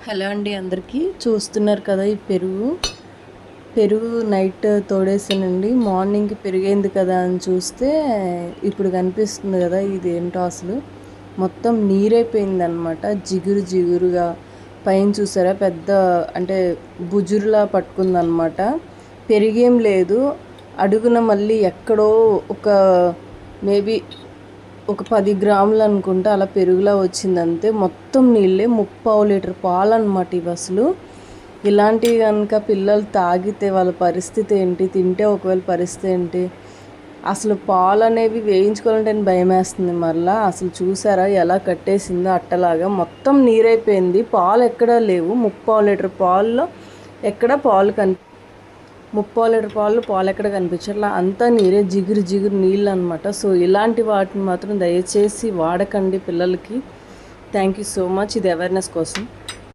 Hello అండి, అందరికీ చూస్తున్నారు కదా. ఈ పెరుగు నైట్ తోడేసానండి. మార్నింగ్కి పెరిగైంది కదా అని చూస్తే ఇప్పుడు కనిపిస్తుంది కదా, ఇది ఏంటో అసలు మొత్తం నీరైపోయింది అనమాట. జిగురు జిగురుగా పైన చూసారా, పెద్ద అంటే బుజురులా పట్టుకుందనమాట. పెరిగేం లేదు, అడుగున మళ్ళీ ఎక్కడో ఒక మేబీ ఒక 10 గ్రాములు అనుకుంటా అలా పెరుగులా వచ్చిందంతే. మొత్తం నీళ్ళే, 3/4 లీటర్ పాలు అనమాట ఇవి. అసలు ఇలాంటివి కనుక పిల్లలు తాగితే వాళ్ళ పరిస్థితి ఏంటి, తింటే ఒకవేళ పరిస్థితి ఏంటి? అసలు పాలు అనేవి వేయించుకోవాలంటే భయం వేస్తుంది. మరలా అసలు చూసారా ఎలా కట్టేసిందో అట్టలాగా, మొత్తం నీరైపోయింది. పాలు ఎక్కడా లేవు. 3/4 లీటర్ పాల్లో ఎక్కడ పాలు 3/4 లీటర్ పాలు ఎక్కడ కనిపించట్లా, అంతా నీరే, జిగురు జిగురు నీళ్ళు అనమాట. సో ఇలాంటి వాటిని మాత్రం దయచేసి వాడకండి పిల్లలకి. థ్యాంక్ యూ సో మచ్, ఇది అవేర్నెస్ కోసం.